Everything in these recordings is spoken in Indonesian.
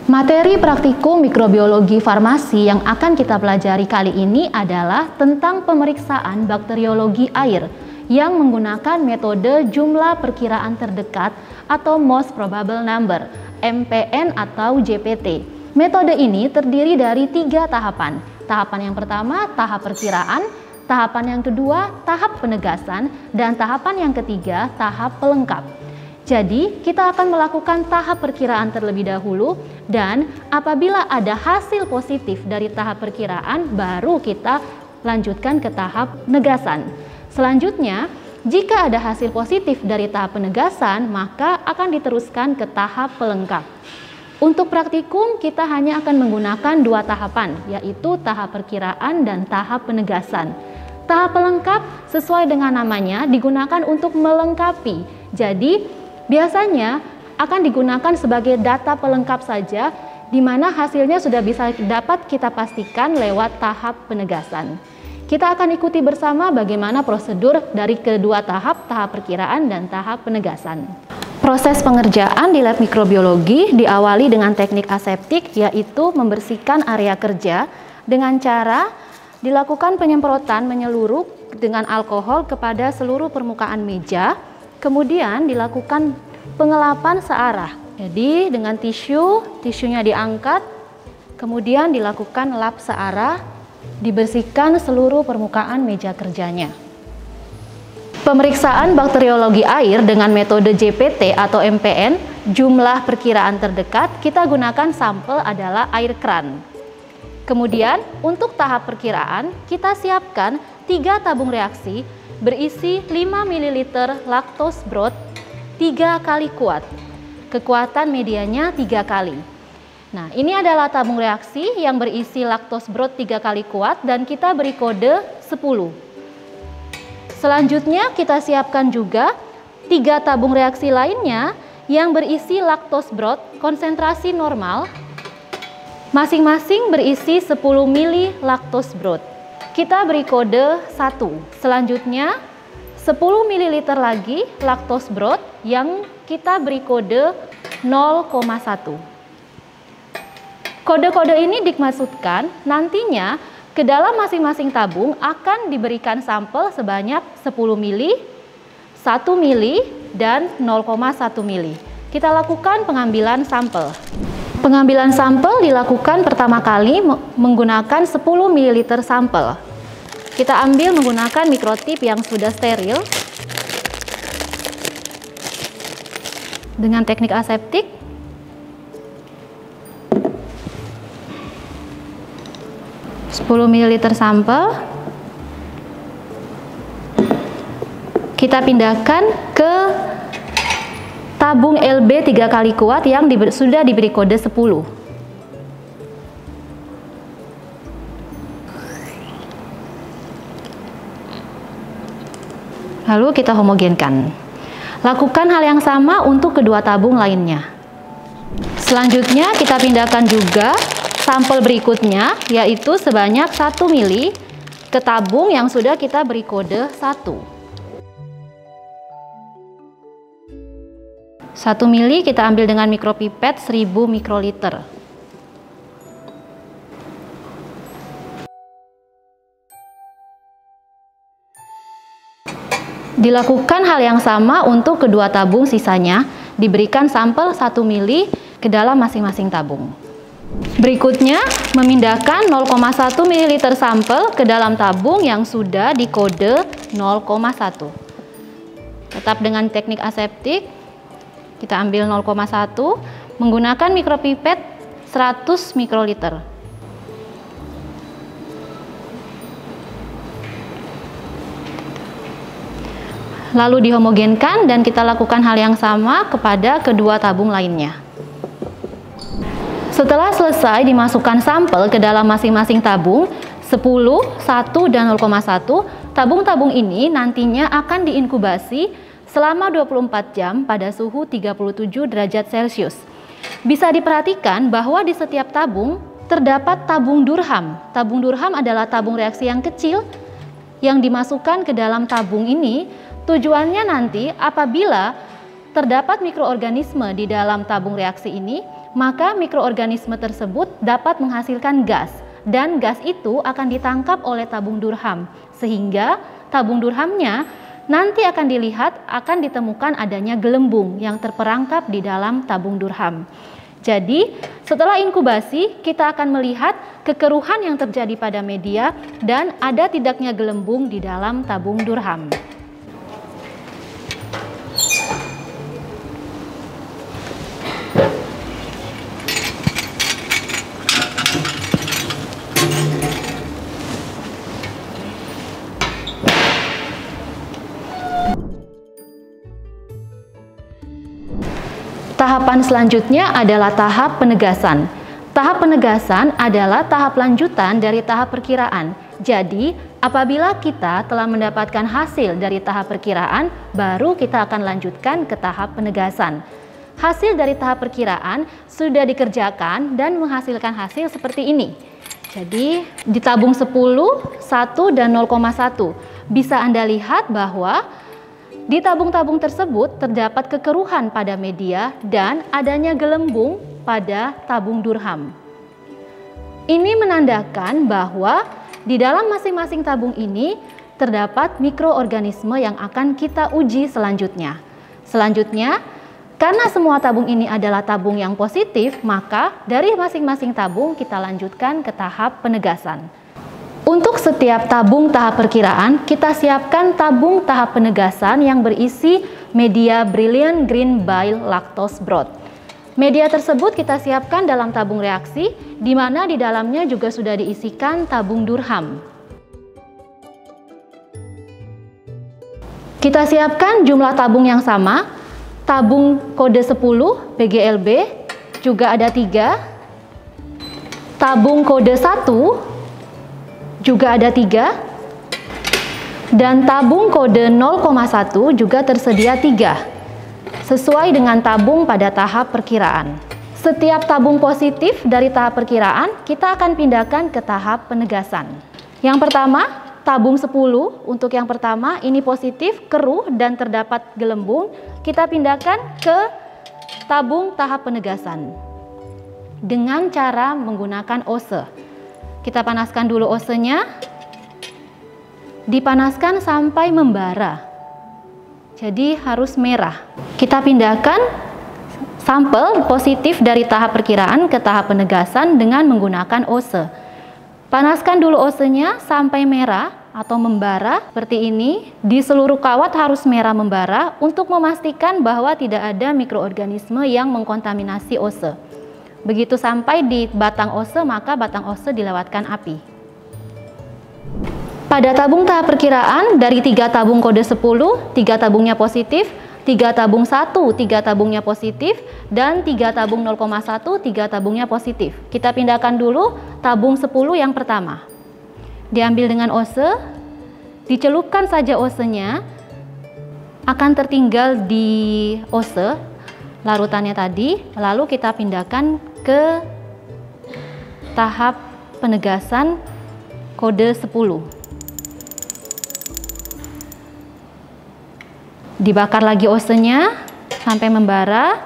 Materi praktikum mikrobiologi farmasi yang akan kita pelajari kali ini adalah tentang pemeriksaan bakteriologi air yang menggunakan metode jumlah perkiraan terdekat atau most probable number, MPN atau JPT. Metode ini terdiri dari 3 tahapan. Tahapan yang pertama, tahap perkiraan, tahapan yang kedua, tahap penegasan, dan tahapan yang ketiga, tahap pelengkap. Jadi, kita akan melakukan tahap perkiraan terlebih dahulu dan apabila ada hasil positif dari tahap perkiraan, baru kita lanjutkan ke tahap penegasan. Selanjutnya, jika ada hasil positif dari tahap penegasan, maka akan diteruskan ke tahap pelengkap. Untuk praktikum, kita hanya akan menggunakan 2 tahapan, yaitu tahap perkiraan dan tahap penegasan. Tahap pelengkap sesuai dengan namanya digunakan untuk melengkapi. Jadi, biasanya akan digunakan sebagai data pelengkap saja, di mana hasilnya sudah bisa dapat kita pastikan lewat tahap penegasan. Kita akan ikuti bersama bagaimana prosedur dari kedua tahap perkiraan dan tahap penegasan. Proses pengerjaan di lab mikrobiologi diawali dengan teknik aseptik, yaitu membersihkan area kerja dengan cara dilakukan penyemprotan menyeluruh dengan alkohol kepada seluruh permukaan meja. Kemudian dilakukan pengelapan searah. Jadi dengan tisunya diangkat, kemudian dilakukan lap searah, dibersihkan seluruh permukaan meja kerjanya. Pemeriksaan bakteriologi air dengan metode JPT atau MPN, jumlah perkiraan terdekat, kita gunakan sampel adalah air kran. Kemudian untuk tahap perkiraan, kita siapkan 3 tabung reaksi berisi 5 ml lactose broth 3 kali kuat. Kekuatan medianya 3 kali. Nah, ini adalah tabung reaksi yang berisi lactose broth 3 kali kuat dan kita beri kode 10. Selanjutnya kita siapkan juga 3 tabung reaksi lainnya yang berisi lactose broth konsentrasi normal, masing-masing berisi 10 ml lactose broth. Kita beri kode 1. Selanjutnya 10 ml lagi lactose broth yang kita beri kode 0,1. Kode-kode ini dimaksudkan nantinya ke dalam masing-masing tabung akan diberikan sampel sebanyak 10 ml, 1 ml, dan 0,1 ml. Kita lakukan pengambilan sampel. Pengambilan sampel dilakukan pertama kali menggunakan 10 ml sampel. Kita ambil menggunakan mikrotip yang sudah steril dengan teknik aseptik. Sepuluh ml sampel kita pindahkan ke tabung LB 3 kali kuat yang sudah diberi kode 10. Lalu kita homogenkan. Lakukan hal yang sama untuk kedua tabung lainnya. Selanjutnya kita pindahkan juga sampel berikutnya, yaitu sebanyak 1 ml ke tabung yang sudah kita beri kode 1. 1 ml kita ambil dengan mikropipet 1000 mikroliter. Dilakukan hal yang sama untuk kedua tabung sisanya, diberikan sampel 1 ml ke dalam masing-masing tabung. Berikutnya, memindahkan 0,1 ml sampel ke dalam tabung yang sudah dikode 0,1. Tetap dengan teknik aseptik, kita ambil 0,1 menggunakan mikropipet 100 mikroliter. Lalu dihomogenkan dan kita lakukan hal yang sama kepada kedua tabung lainnya. Setelah selesai dimasukkan sampel ke dalam masing-masing tabung 10, 1, dan 0,1, tabung-tabung ini nantinya akan diinkubasi selama 24 jam pada suhu 37 derajat Celcius. Bisa diperhatikan bahwa di setiap tabung terdapat tabung Durham. Tabung Durham adalah tabung reaksi yang kecil yang dimasukkan ke dalam tabung ini. Tujuannya nanti apabila terdapat mikroorganisme di dalam tabung reaksi ini, maka mikroorganisme tersebut dapat menghasilkan gas, dan gas itu akan ditangkap oleh tabung Durham, sehingga tabung Durhamnya nanti akan dilihat akan ditemukan adanya gelembung yang terperangkap di dalam tabung Durham. Jadi, setelah inkubasi, kita akan melihat kekeruhan yang terjadi pada media dan ada tidaknya gelembung di dalam tabung Durham. Tahapan selanjutnya adalah tahap penegasan. Tahap penegasan adalah tahap lanjutan dari tahap perkiraan. Jadi, apabila kita telah mendapatkan hasil dari tahap perkiraan, baru kita akan lanjutkan ke tahap penegasan. Hasil dari tahap perkiraan sudah dikerjakan dan menghasilkan hasil seperti ini. Jadi, di tabung 10, 1, dan 0,1 bisa Anda lihat bahwa di tabung-tabung tersebut terdapat kekeruhan pada media dan adanya gelembung pada tabung Durham. Ini menandakan bahwa di dalam masing-masing tabung ini terdapat mikroorganisme yang akan kita uji selanjutnya. Selanjutnya, karena semua tabung ini adalah tabung yang positif, maka dari masing-masing tabung kita lanjutkan ke tahap penegasan. Untuk setiap tabung tahap perkiraan, kita siapkan tabung tahap penegasan yang berisi media Brilliant Green Bile Lactose Broth. Media tersebut kita siapkan dalam tabung reaksi, di mana di dalamnya juga sudah diisikan tabung Durham. Kita siapkan jumlah tabung yang sama, tabung kode 10 PGLB juga ada 3, tabung kode 1 juga ada 3, dan tabung kode 0,1 juga tersedia 3, sesuai dengan tabung pada tahap perkiraan. Setiap tabung positif dari tahap perkiraan, kita akan pindahkan ke tahap penegasan. Yang pertama, tabung 10, untuk yang pertama ini positif, keruh, dan terdapat gelembung, kita pindahkan ke tabung tahap penegasan dengan cara menggunakan ose. Kita panaskan dulu osenya, dipanaskan sampai membara, jadi harus merah. Kita pindahkan sampel positif dari tahap perkiraan ke tahap penegasan dengan menggunakan ose. Panaskan dulu osenya sampai merah atau membara seperti ini. Di seluruh kawat harus merah membara untuk memastikan bahwa tidak ada mikroorganisme yang mengkontaminasi ose. Begitu sampai di batang ose, maka batang ose dilewatkan api. Pada tabung tahap perkiraan, dari 3 tabung kode 10, 3 tabungnya positif, 3 tabung 1, 3 tabungnya positif, dan 3 tabung 0,1, 3 tabungnya positif. Kita pindahkan dulu tabung 10 yang pertama. Diambil dengan ose, dicelupkan saja osenya, akan tertinggal di ose larutannya tadi, lalu kita pindahkan ke tahap penegasan kode 10. Dibakar lagi osenya sampai membara,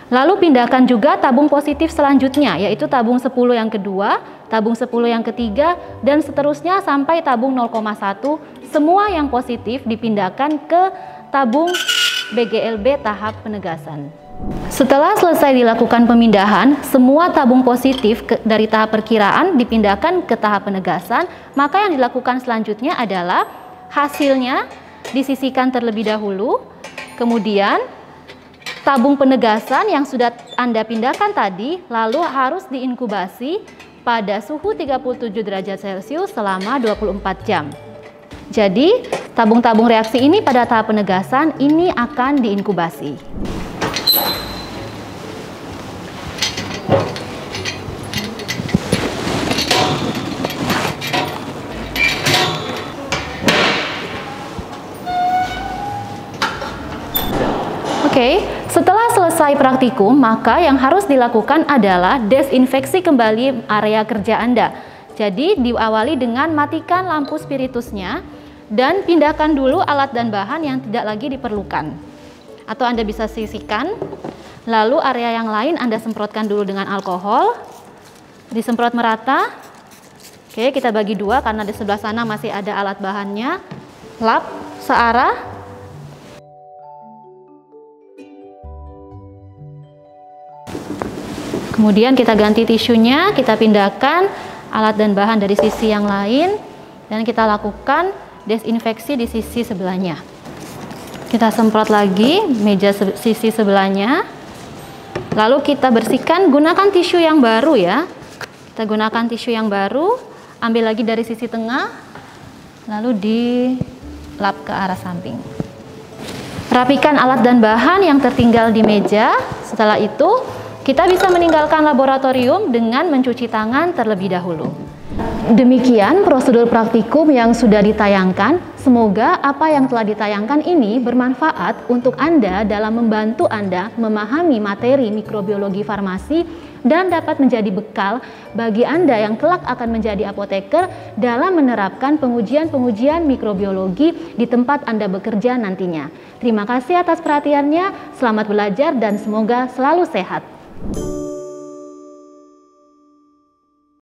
lalu pindahkan juga tabung positif selanjutnya, yaitu tabung 10 yang kedua, tabung 10 yang ketiga, dan seterusnya sampai tabung 0,1. Semua yang positif dipindahkan ke tabung BGLB tahap penegasan. Setelah selesai dilakukan pemindahan, semua tabung positif dari tahap perkiraan dipindahkan ke tahap penegasan, maka yang dilakukan selanjutnya adalah hasilnya disisihkan terlebih dahulu, kemudian tabung penegasan yang sudah Anda pindahkan tadi lalu harus diinkubasi pada suhu 37 derajat Celcius selama 24 jam. Jadi, tabung-tabung reaksi ini pada tahap penegasan ini akan diinkubasi. Oke, setelah selesai praktikum, maka yang harus dilakukan adalah desinfeksi kembali area kerja Anda. Jadi, diawali dengan matikan lampu spiritusnya dan pindahkan dulu alat dan bahan yang tidak lagi diperlukan. Atau Anda bisa sisihkan. Lalu area yang lain Anda semprotkan dulu dengan alkohol. Disemprot merata. Oke, kita bagi dua karena di sebelah sana masih ada alat bahannya. Lap searah. Kemudian kita ganti tisunya, kita pindahkan alat dan bahan dari sisi yang lain dan kita lakukan desinfeksi di sisi sebelahnya. Kita semprot lagi meja sisi sebelahnya. Lalu kita bersihkan, gunakan tisu yang baru ya. Kita gunakan tisu yang baru, ambil lagi dari sisi tengah, lalu dilap ke arah samping. Rapikan alat dan bahan yang tertinggal di meja. Setelah itu, kita bisa meninggalkan laboratorium dengan mencuci tangan terlebih dahulu. Demikian prosedur praktikum yang sudah ditayangkan. Semoga apa yang telah ditayangkan ini bermanfaat untuk Anda dalam membantu Anda memahami materi mikrobiologi farmasi dan dapat menjadi bekal bagi Anda yang kelak akan menjadi apoteker dalam menerapkan pengujian-pengujian mikrobiologi di tempat Anda bekerja nantinya. Terima kasih atas perhatiannya, selamat belajar dan semoga selalu sehat.